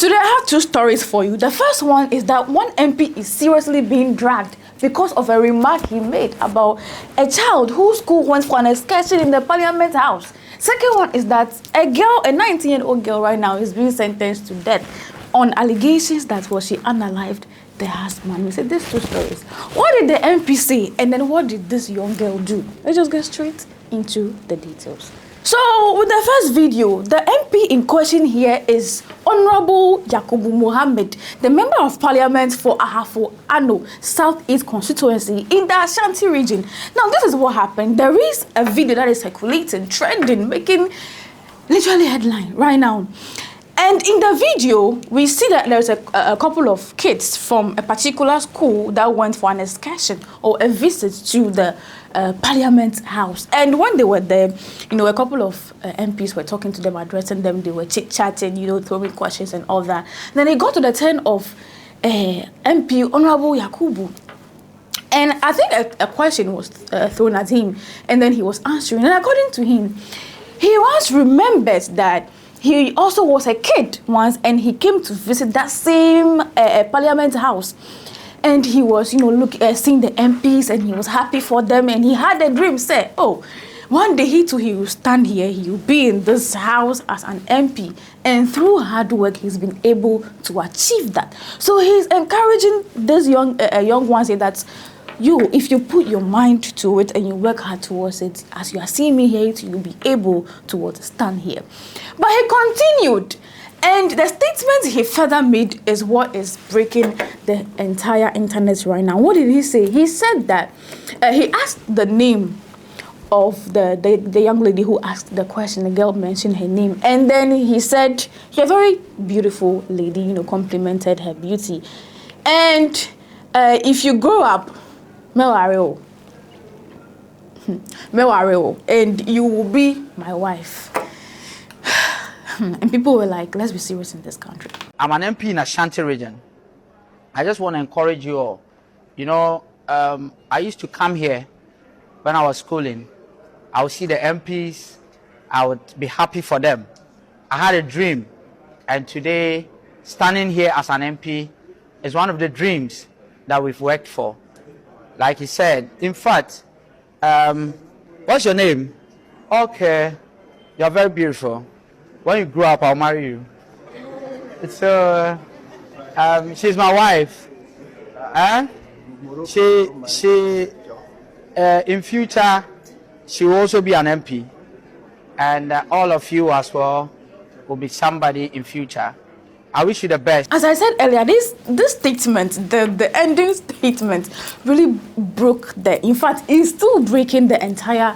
Today I have two stories for you. The first one is that one MP is seriously being dragged because of a remark he made about a child whose school went for an excursion in the Parliament House. Second one is that a girl, a 19-year-old girl right now, is being sentenced to death on allegations that she unalived the husband. We said these two stories. What did the MP say, and then what did this young girl do? Let's just get straight into the details. So, with the first video, the MP in question here is Honorable Yakubu Mohammed, the Member of Parliament for Ahafo Ano Southeast constituency in the Ashanti region. Now, this is what happened. There is a video that is circulating, trending, making literally headline right now. And in the video, we see that there's a couple of kids from a particular school that went for an excursion or a visit to the Parliament House. And when they were there, a couple of MPs were talking to them, addressing them. They were chit-chatting, throwing questions and all that. Then they got to the turn of MP Honorable Yakubu. And I think a question was thrown at him, and then he was answering. And according to him, he once remembered that he also was a kid once, and he came to visit that same Parliament House. And he was, seeing the MPs, and he was happy for them. And he had a dream, say, oh, one day he will stand here, he will be in this house as an MP. And through hard work, he's been able to achieve that. So he's encouraging this young one, say that, if you put your mind to it and you work hard towards it, as you are seeing me here, you'll be able to stand here. But he continued, and the statement he further made is what is breaking the entire internet right now. What did he say? He said that he asked the name of the young lady who asked the question. The girl mentioned her name, and then he said, "You're a very beautiful lady," complimented her beauty. And if you grow up, and you will be my wife. And people were like, let's be serious in this country. I'm an MP in Ashanti region. I just want to encourage you all. I used to come here when I was schooling. I would see the MPs. I would be happy for them. I had a dream. And today, standing here as an MP is one of the dreams that we've worked for. Like he said, in fact, what's your name? Okay, you're very beautiful. When you grow up, I'll marry you. So, she's my wife. In future, she will also be an MP. And all of you as well will be somebody in future. I wish you the best. As I said earlier, this statement, the ending statement, really broke in fact, it's still breaking the entire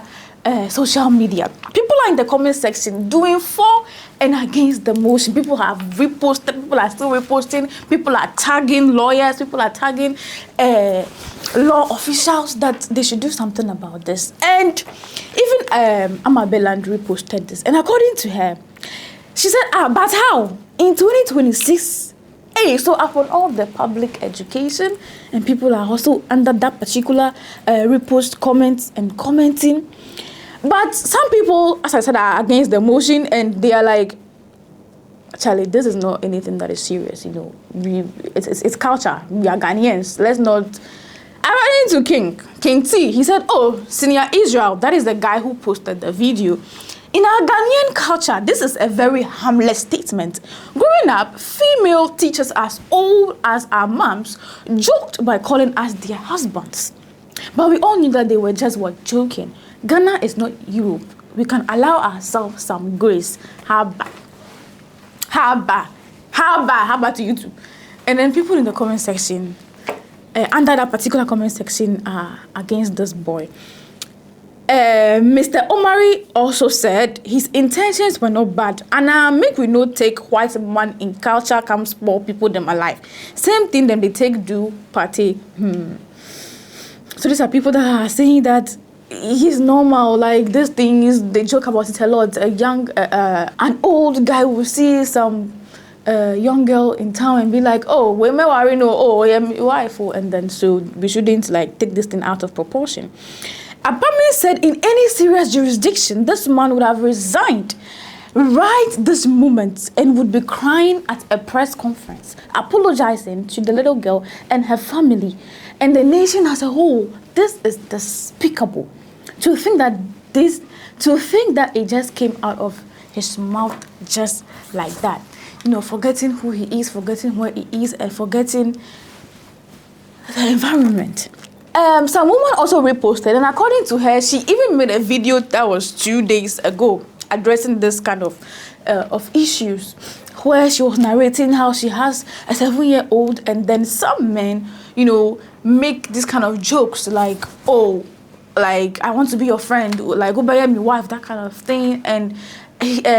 social media. People are in the comment section doing for and against the motion. People have reposted, people are still reposting, people are tagging lawyers, people are tagging law officials that they should do something about this. And even Amabel reposted this. And according to her, she said, but how? In 2026, so upon all the public education, and people are also under that particular repost comments and commenting. But some people, as I said, are against the motion, and they are like, Charlie, this is not anything that is serious, it's culture. We are Ghanaians. Let's not. I ran into King T. He said, oh, Senior Israel, that is the guy who posted the video. In our Ghanaian culture, this is a very harmless statement. Growing up, female teachers as old as our moms joked by calling us their husbands. But we all knew that they were just joking. Ghana is not Europe. We can allow ourselves some grace. Haba to you too. And then people in the comment section, under that particular comment section, are against this boy. Mr. Omari also said his intentions were not bad, and make we not take white man in culture come spoil people them alive. Same thing them they take do party. So these are people that are saying that he's normal, like this thing is, they joke about it a lot. An old guy will see some young girl in town and be like, oh, we're worry no, oh, yeah, my wife, and then so we shouldn't take this thing out of proportion. Abami said in any serious jurisdiction, this man would have resigned. right this moment and would be crying at a press conference, apologizing to the little girl and her family and the nation as a whole. This is despicable. To think that it just came out of his mouth just like that. You know, forgetting who he is, forgetting where he is, and forgetting the environment. Some woman also reposted, and according to her, she even made a video that was 2 days ago addressing this kind of issues, where she was narrating how she has a 7-year-old, and then some men, you know, make this kind of jokes like, oh, like, I want to be your friend, like, go buy me wife, that kind of thing. And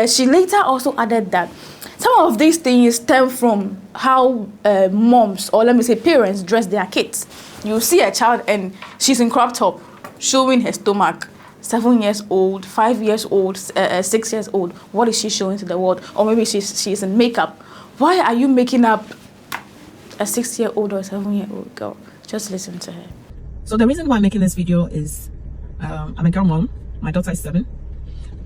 she later also added that some of these things stem from how moms, or let me say parents, dress their kids. You see a child and she's in crop top, showing her stomach. 7 years old, 5 years old, 6 years old. What is she showing to the world? Or maybe she's in makeup. Why are you making up a 6-year-old or a 7-year-old girl? Just listen to her. So the reason why I'm making this video is I'm a girl mom. My daughter is 7.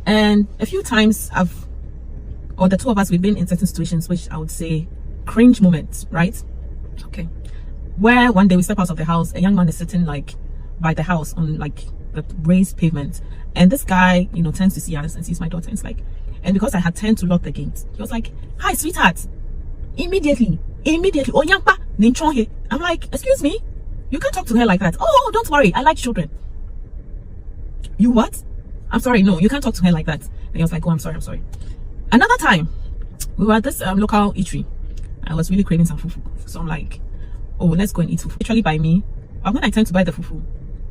And a few times the two of us, we've been in certain situations which I would say cringe moments, right? Okay. Where one day we step out of the house, a young man is sitting like by the house on like the raised pavement, and this guy, you know, turns to see us and sees my daughter, and it's like, and because I had turned to lock the gate, he was like, "Hi, sweetheart." Immediately, oh, young pa, I'm like, excuse me, you can't talk to her like that. Oh, don't worry, I like children. You what? I'm sorry, no, you can't talk to her like that. And he was like, oh, I'm sorry. Another time, we were at this local eatery. I was really craving some fufu, so I'm like, oh, let's go and eat fufu. Literally by me, but when I turned to buy the fufu,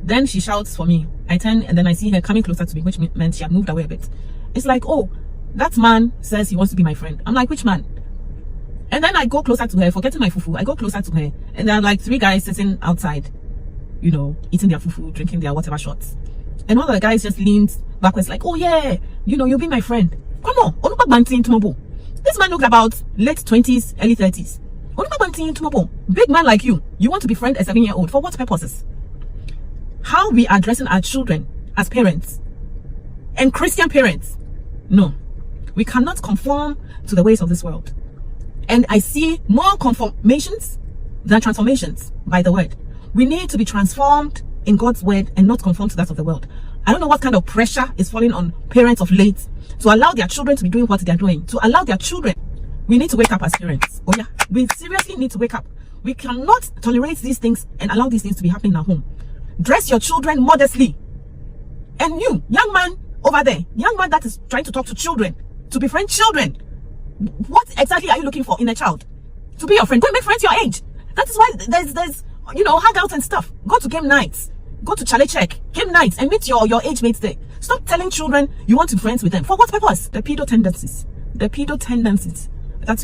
then she shouts for me. I turn and then I see her coming closer to me, which meant she had moved away a bit. It's like, oh, that man says he wants to be my friend. I'm like, which man? And then I go closer to her, forgetting my fufu. I go closer to her, and there are like 3 guys sitting outside, you know, eating their fufu, drinking their whatever shots. And one of the guys just leans backwards like, oh yeah, you know, you'll be my friend. Come on, this man looked about late 20s, early 30s. Big man like you want to befriend a 7-year-old for what purposes? How we are addressing our children as parents and Christian parents? No, we cannot conform to the ways of this world. And I see more conformations than transformations by the word. We need to be transformed in God's word and not conform to that of the world. I don't know what kind of pressure is falling on parents of late to allow their children to be doing what they're doing, to allow their children. We need to wake up as parents. Oh yeah, we seriously need to wake up. We cannot tolerate these things and allow these things to be happening at home. Dress your children modestly. And you, young man over there, young man that is trying to talk to children, to befriend children, what exactly are you looking for in a child? To be your friend? Go and make friends your age. That is why there's you know, hangouts and stuff. Go to game nights. Go to Charlie Check, game nights, and meet your age mates there. Stop telling children you want to be friends with them. For what purpose? The pedo tendencies that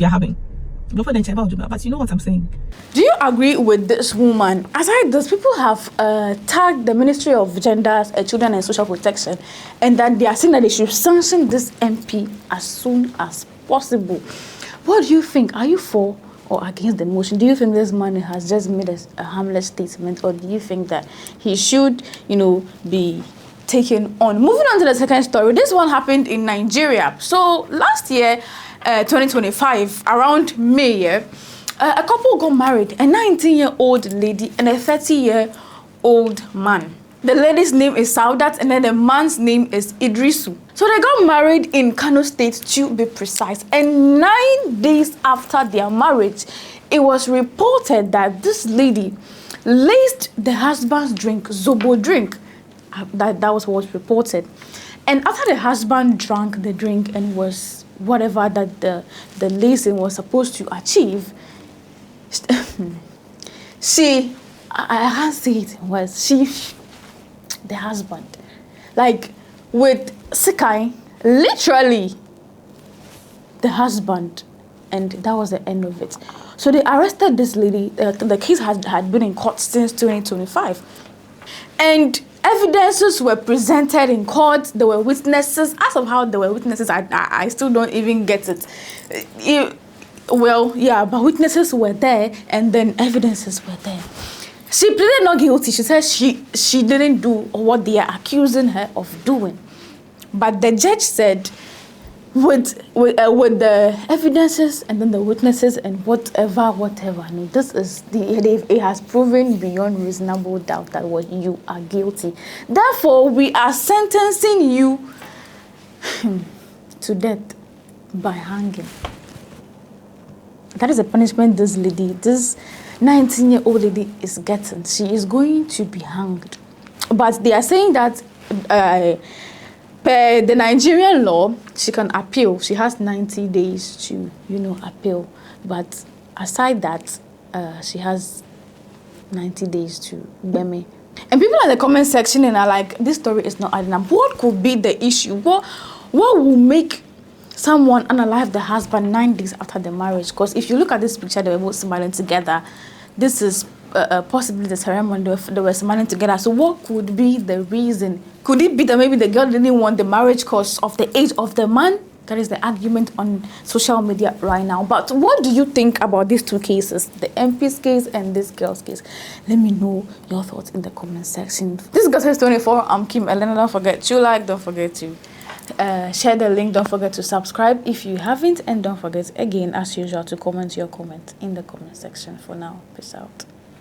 we are having. But you know what I'm saying. Do you agree with this woman? Aside this, people have tagged the Ministry of Gender, Children and Social Protection, and that they are saying that they should sanction this MP as soon as possible. What do you think? Are you for or against the motion? Do you think this man has just made a harmless statement, or do you think that he should, you know, be taken on? Moving on to the second story. This one happened in Nigeria. So last year, 2025, around May, a couple got married, a 19-year-old lady and a 30-year-old man. The lady's name is Saudat, and then the man's name is Idrisu. So they got married in Kano State, to be precise. And 9 days after their marriage, it was reported that this lady laced the husband's drink, Zobo drink. That was what was reported. And after the husband drank the drink and was whatever that the lacing was supposed to achieve, I can't say it was the husband, like with Sikai, literally the husband, and that was the end of it. So they arrested this lady. The case had been in court since 2025, and evidences were presented in court. There were witnesses. As of how there were witnesses, I still don't even get it. Well, yeah, but witnesses were there, and then evidences were there. She pleaded not guilty. She said she didn't do what they are accusing her of doing. But the judge said, with the evidences and then the witnesses and whatever. No, this is it has proven beyond reasonable doubt that what you are guilty. Therefore, we are sentencing you to death by hanging. That is a punishment this 19-year-old lady is getting. She is going to be hanged. But they are saying that per the Nigerian law, she can appeal. She has 90 days to, appeal. But aside that, she has 90 days to beme. And people in the comment section are like, this story is not adding up. What could be the issue? What will make someone unalive the husband 9 days after the marriage? Because if you look at this picture, they were both smiling together. This is possibly the ceremony they were smiling together. So what could be the reason? Could it be that maybe the girl didn't want the marriage because of the age of the man? That is the argument on social media right now. But what do you think about these two cases, the MP's case and this girl's case? Let me know your thoughts in the comment section. This is Girl Says 24. I'm Kim Elena. Don't forget to like, don't forget to share the link, don't forget to subscribe if you haven't, and don't forget again as usual to comment your comment in the comment section. For now, peace out.